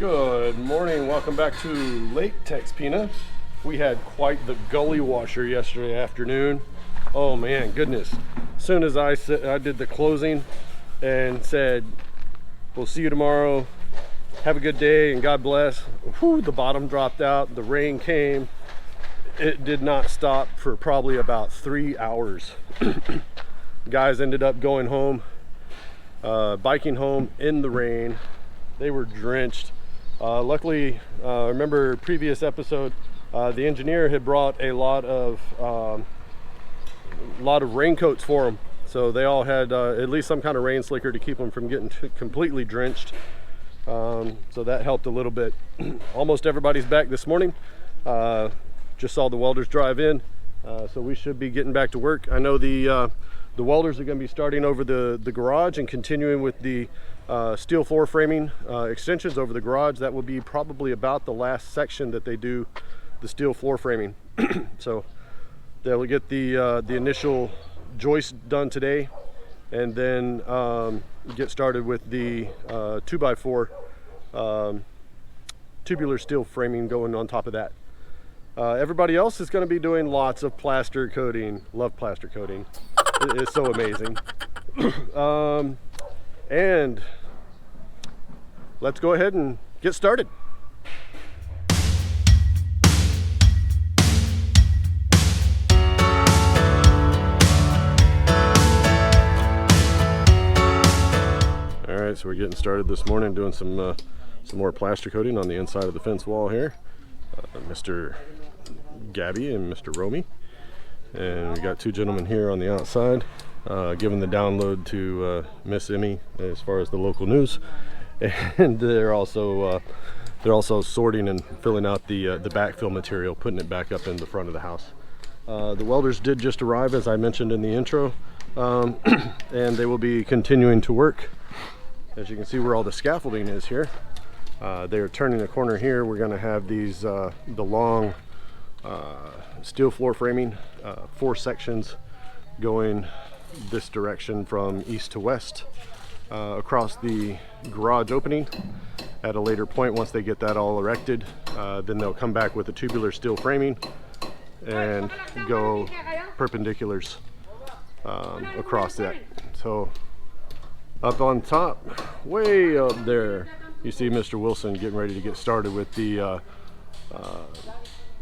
Good morning, welcome back to LakeTexpina. We had quite the gully washer yesterday afternoon. Oh man, goodness. As soon as I did the closing and said, we'll see you tomorrow, have a good day and God bless, whew, the bottom dropped out, the rain came. It did not stop for probably about 3 hours. Guys ended up going home, biking home in the rain. They were drenched. Luckily, remember previous episode, the engineer had brought a lot of raincoats for them, so they all had at least some kind of rain slicker to keep them from getting completely drenched. So that helped a little bit. Almost everybody's back this morning. Just saw the welders drive in, so we should be getting back to work. I know the welders are going to be starting over the garage and continuing with the steel floor framing extensions over the garage. That will be probably about the last section that they do the steel floor framing. So they'll get the initial joist done today, and then get started with the 2x4 tubular steel framing going on top of that. Everybody else is going to be doing lots of plaster coating. Love plaster coating. It's so amazing. And let's go ahead and get started. All right, so we're getting started this morning doing some more plaster coating on the inside of the fence wall here. Mr. Gabby and Mr. Romy. And we got two gentlemen here on the outside giving the download to Miss Emie as far as the local news, and they're also sorting and filling out the backfill material, putting it back up in the front of the house. The welders did just arrive, as I mentioned in the intro, and they will be continuing to work. As you can see where all the scaffolding is here, they're turning the corner here. We're going to have these the long steel floor framing, 4 sections going this direction from east to west across the garage opening. At a later point, once they get that all erected, then they'll come back with the tubular steel framing and go perpendiculars across that. So up on top, way up there, you see Mr. Wilson getting ready to get started with the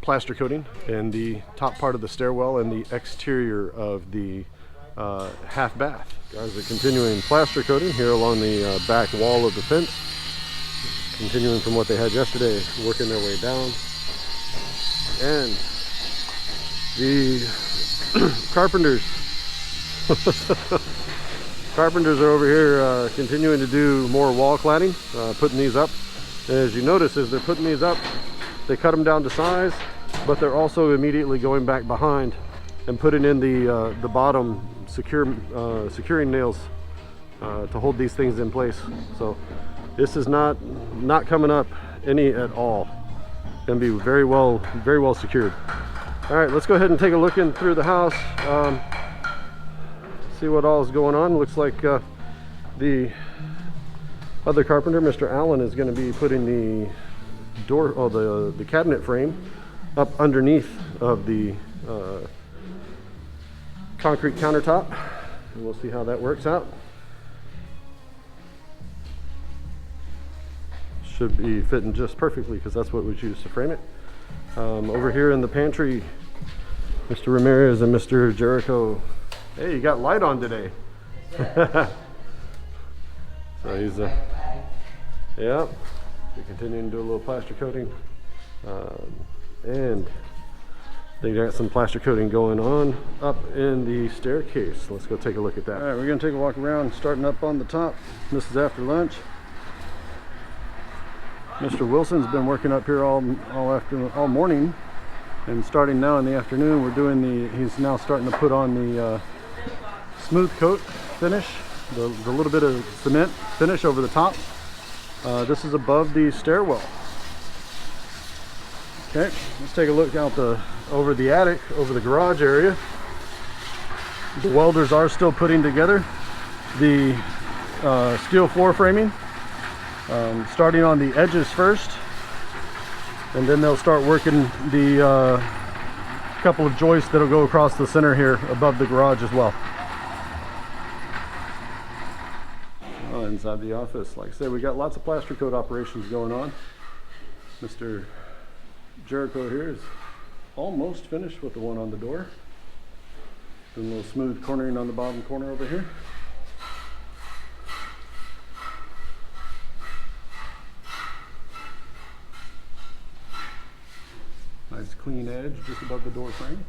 plaster coating in the top part of the stairwell and the exterior of the half bath. Guys are continuing plaster coating here along the back wall of the fence, continuing from what they had yesterday, working their way down. And the carpenters are over here continuing to do more wall cladding, putting these up. And as you notice, as they're putting these up, they cut them down to size, but they're also immediately going back behind and putting in the bottom securing nails to hold these things in place. So this is not coming up any at all. Going to be very well secured. All right, let's go ahead and take a look in through the house. See what all is going on. Looks like the other carpenter, Mr. Allen, is going to be putting the door, or the cabinet frame up underneath of the concrete countertop, and we'll see how that works out. Should be fitting just perfectly because that's what we choose to frame it. Over here in the pantry, Mr. Ramirez and Mr. Jericho. Hey, you got light on today. So he's yeah, we're continuing to do a little plaster coating, and they got some plaster coating going on up in the staircase. Let's go take a look at that. All right, we're gonna take a walk around, starting up on the top. This is after lunch. Mr. Wilson's been working up here all morning, and starting now in the afternoon, he's now starting to put on the smooth coat finish, the little bit of cement finish over the top. This is above the stairwell. Okay, let's take a look out over the attic, over the garage area. The welders are still putting together the steel floor framing. starting on the edges first, and then they'll start working the couple of joists that'll go across the center here above the garage as well. Inside the office, like I said, we got lots of plaster coat operations going on. Mr. Jericho here is almost finished with the one on the door. Doing a little smooth cornering on the bottom corner over here. Nice clean edge just above the door frame.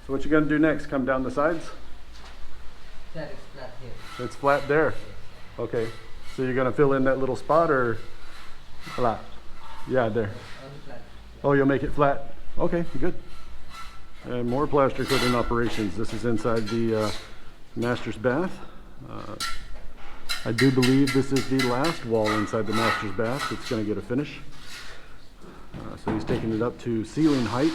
So what you gonna do next? Come down the sides? That is flat here. It's flat there. Okay. So you're gonna fill in that little spot or flat? Yeah, there. Flat. Oh, you'll make it flat? Okay, good. And more plaster coating operations. This is inside the master's bath. I do believe this is the last wall inside the master's bath that's gonna get a finish. So he's taking it up to ceiling height.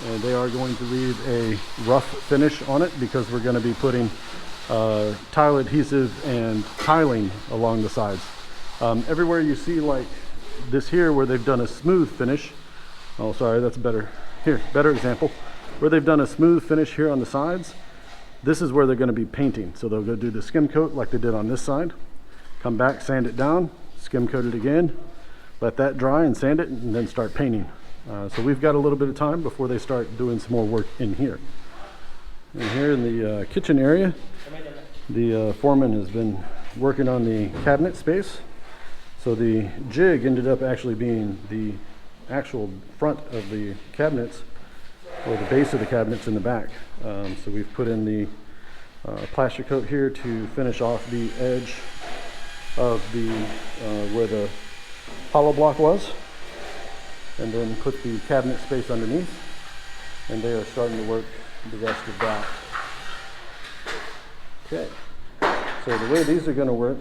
And they are going to leave a rough finish on it because we're going to be putting tile adhesive and tiling along the sides. Everywhere you see like this here where they've done a smooth finish, oh sorry, that's better example, where they've done a smooth finish here on the sides, this is where they're going to be painting. So they'll go do the skim coat like they did on this side, come back, sand it down, skim coat it again, let that dry and sand it, and then start painting. So we've got a little bit of time before they start doing some more work in here. And here in the kitchen area, the foreman has been working on the cabinet space. So the jig ended up actually being the actual front of the cabinets, or the base of the cabinets in the back. So we've put in the plaster coat here to finish off the edge of the where the hollow block was, and then put the cabinet space underneath, and they are starting to work the rest of that. Okay, so the way these are going to work,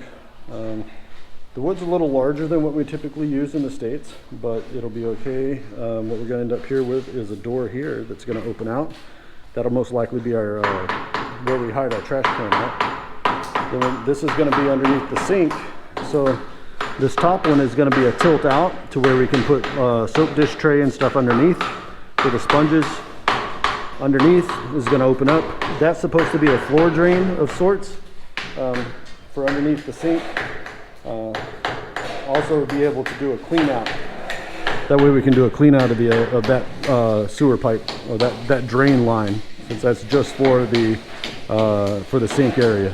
the wood's a little larger than what we typically use in the States, but it'll be okay. What we're going to end up here with is a door here that's going to open out. That'll most likely be our where we hide our trash can at. Then this is going to be underneath the sink, so this top one is going to be a tilt out to where we can put soap dish tray and stuff underneath for the sponges. Underneath is going to open up. That's supposed to be a floor drain of sorts for underneath the sink. Also be able to do a clean out. That way we can do a clean out of that sewer pipe, or that drain line, since that's just for the sink area.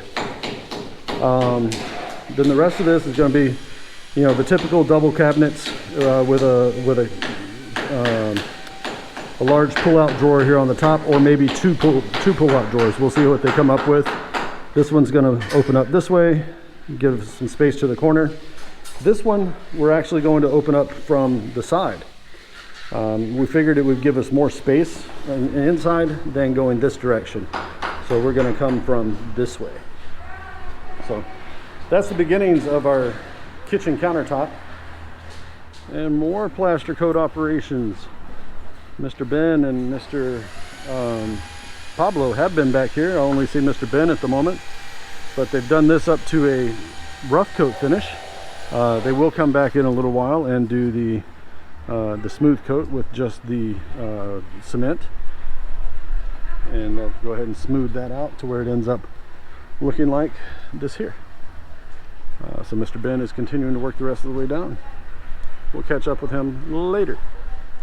Then the rest of this is going to be, you know, the typical double cabinets with a large pull-out drawer here on the top, or maybe two pull-out drawers. We'll see what they come up with. This one's going to open up this way, give some space to the corner. This one we're actually going to open up from the side. We figured it would give us more space inside than going this direction. So we're going to come from this way. So that's the beginnings of our kitchen countertop. And more plaster coat operations. Mr. Ben and Mr. Pablo have been back here. I only see Mr. Ben at the moment, but they've done this up to a rough coat finish. They will come back in a little while and do the smooth coat with just the cement, and they'll go ahead and smooth that out to where it ends up looking like this here. So Mr. Ben is continuing to work the rest of the way down. We'll catch up with him later.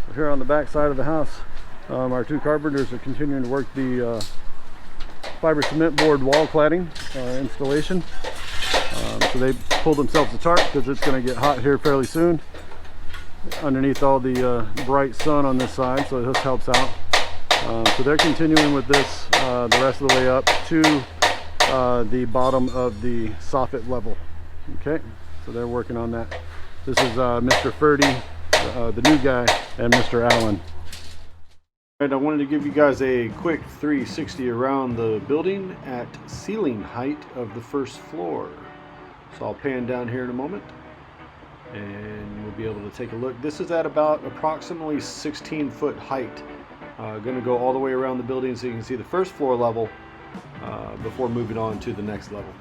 So here on the back side of the house, our two carpenters are continuing to work the fiber cement board wall cladding installation. So they pulled themselves a tarp because it's going to get hot here fairly soon underneath all the bright sun on this side, so this helps out. So they're continuing with this the rest of the way up to the bottom of the soffit level. Okay, so they're working on that. This is Mr. Ferdy, the new guy, and Mr. Allen. Alright, I wanted to give you guys a quick 360 around the building at ceiling height of the first floor. So I'll pan down here in a moment and we'll be able to take a look. This is at about approximately 16-foot height Going to go all the way around the building so you can see the first floor level before moving on to the next level.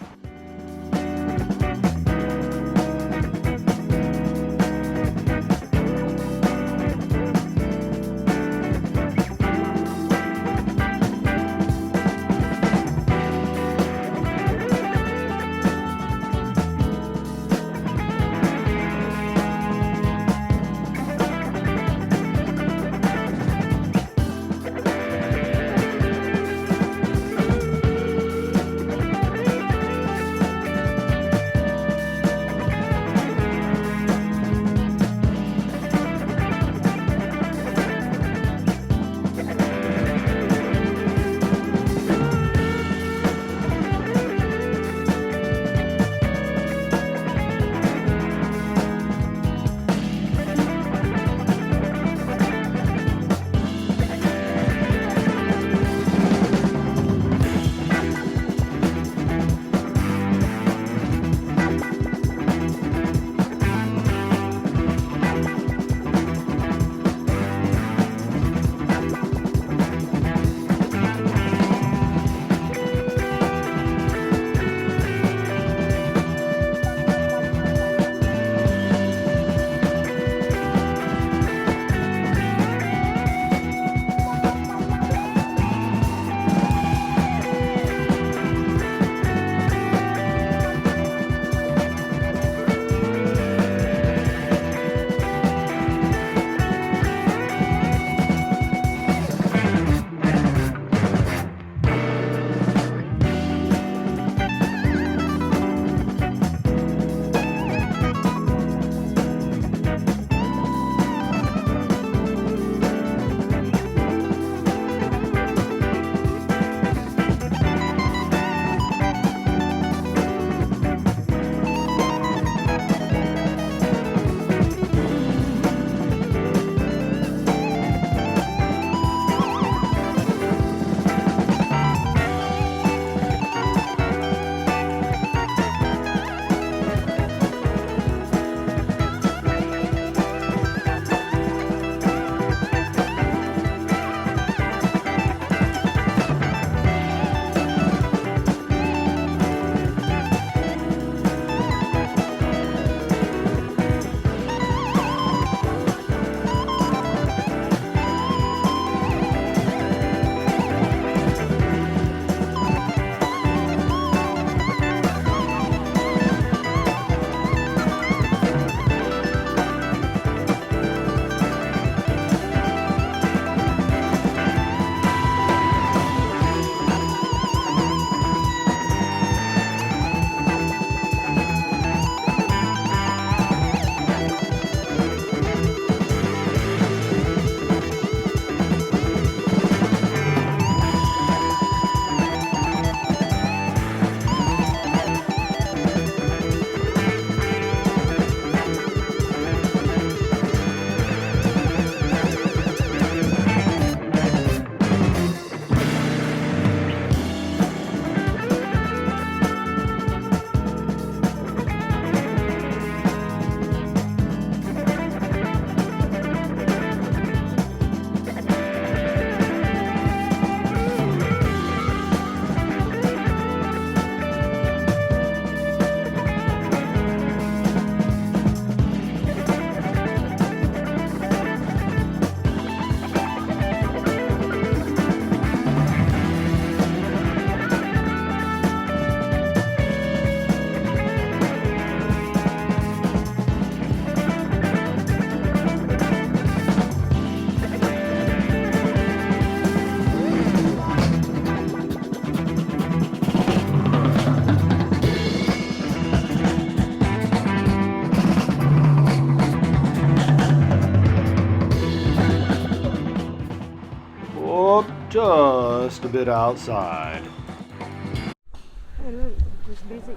Just a bit outside.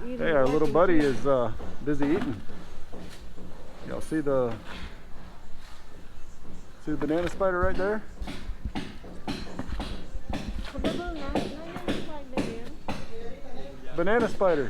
Hey, our little buddy is busy eating. Y'all see the banana spider right there? Banana spider.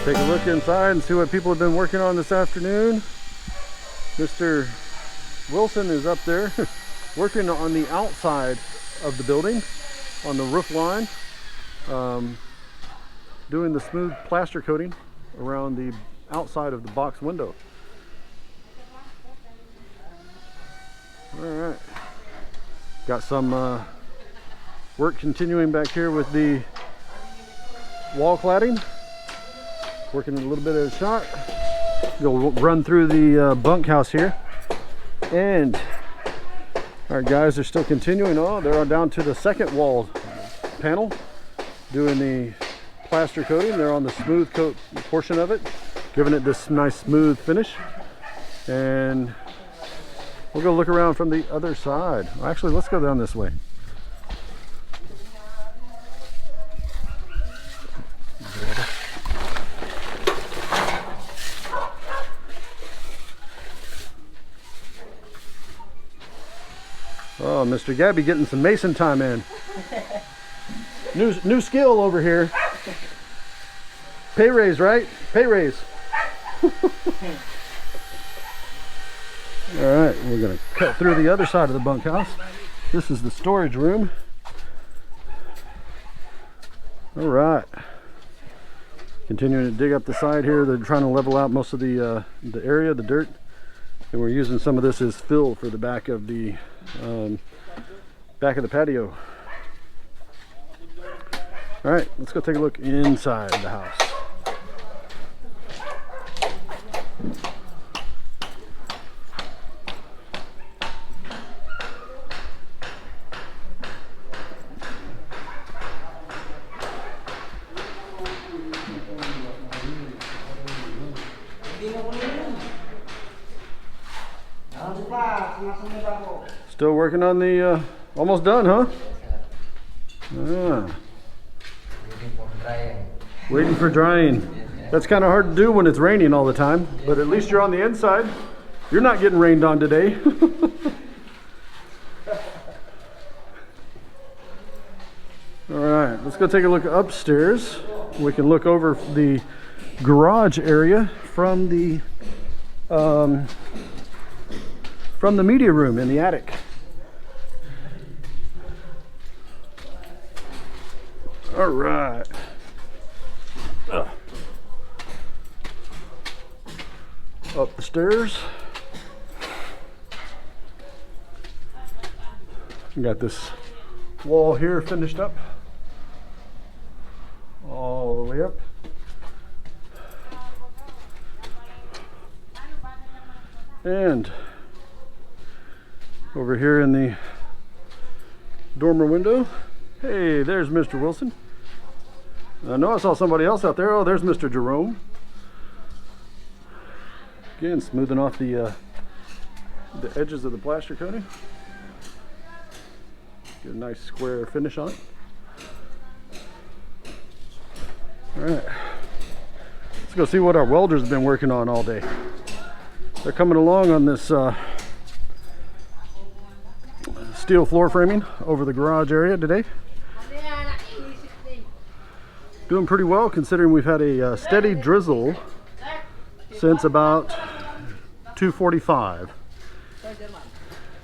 Take a look inside and see what people have been working on this afternoon. Mr. Wilson is up there working on the outside of the building, on the roof line, doing the smooth plaster coating around the outside of the box window. All right, got some work continuing back here with the wall cladding. Working a little bit of a shot. We'll run through the bunkhouse here, and our guys are still continuing. Oh, they're down to the second wall panel, doing the plaster coating. They're on the smooth coat portion of it, giving it this nice smooth finish. And we'll go look around from the other side. Actually, let's go down this way. Oh, Mr. Gabby getting some mason time in. New skill over here. Pay raise, right? Pay raise. All right, we're gonna cut through the other side of the bunkhouse. This is the storage room. All right. Continuing to dig up the side here. They're trying to level out most of the area, the dirt. And we're using some of this as fill for the back of the patio. All right, let's go take a look inside the house. Still working on the, almost done, huh? Ah. Waiting for drying. That's kind of hard to do when it's raining all the time, but at least you're on the inside. You're not getting rained on today. All right, let's go take a look upstairs. We can look over the garage area from the media room in the attic. All right. Up the stairs. We got this wall here finished up. All the way up. And over here in the dormer window, hey, there's Mr. Wilson. I know I saw somebody else out there. Oh, there's Mr. Jerome. Again, smoothing off the edges of the plaster coating. Get a nice square finish on it. All right, let's go see what our welders have been working on all day. They're coming along on this steel floor framing over the garage area today. Doing pretty well considering we've had a steady drizzle since about 2:45.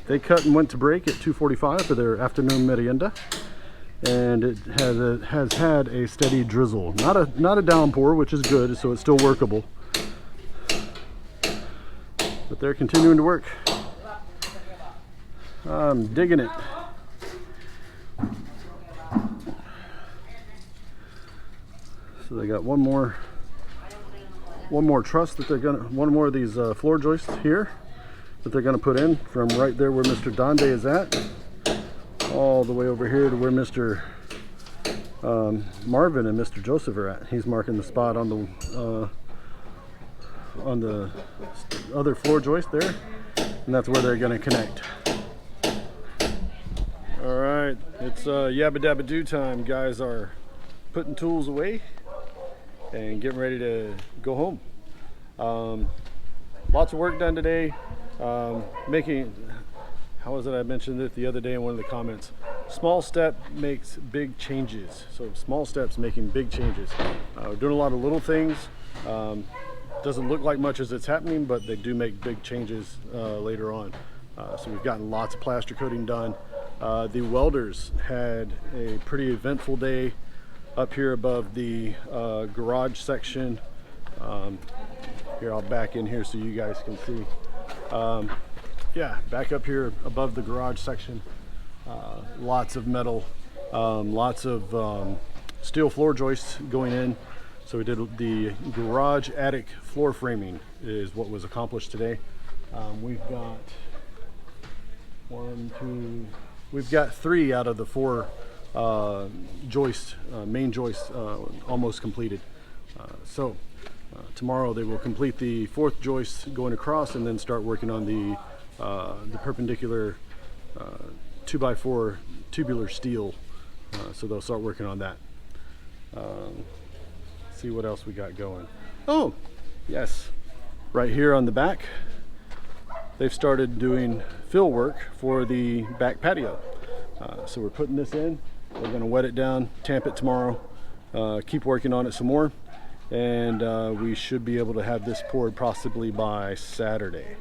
They cut and went to break at 2:45 for their afternoon merienda, and it has had a steady drizzle. Not a downpour, which is good, so it's still workable. But they're continuing to work. I'm digging it. So they got one more truss that they're gonna, one more of these floor joists here that they're gonna put in from right there where Mr. Donde is at, all the way over here to where Mr. Marvin and Mr. Joseph are at. He's marking the spot on the other floor joist there, and that's where they're gonna connect. All right, it's yabba dabba do time. Guys are putting tools away and getting ready to go home. Lots of work done today. How was it? I mentioned it the other day in one of the comments. Small step makes big changes. So small steps making big changes. We're doing a lot of little things. Doesn't look like much as it's happening, but they do make big changes later on. So we've gotten lots of plaster coating done. The welders had a pretty eventful day up here above the garage section. Here, I'll back in here so you guys can see. Yeah, back up here above the garage section. Lots of metal, lots of steel floor joists going in. So we did the garage attic floor framing is what was accomplished today. We've got we've got 3 out of the 4 joists, main joists almost completed. So tomorrow they will complete the 4th joist going across and then start working on the perpendicular 2x4 tubular steel. So they'll start working on that. See what else we got going. Oh, yes. Right here on the back, they've started doing fill work for the back patio. So we're putting this in. We're going to wet it down, tamp it tomorrow, keep working on it some more, and we should be able to have this poured possibly by Saturday.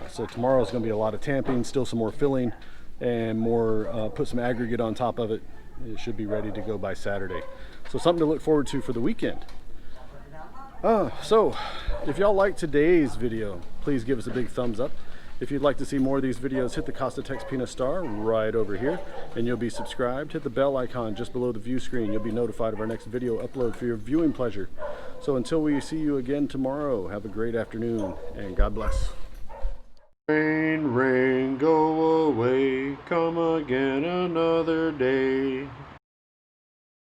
So tomorrow is going to be a lot of tamping, still some more filling, and more put some aggregate on top of it. It should be ready to go by Saturday. So something to look forward to for the weekend. So if y'all like today's video, please give us a big thumbs up. If you'd like to see more of these videos, hit the casa.texpina star right over here and you'll be subscribed. Hit the bell icon just below the view screen. You'll be notified of our next video upload for your viewing pleasure. So until we see you again tomorrow, have a great afternoon and God bless. Rain, rain, go away, come again another day.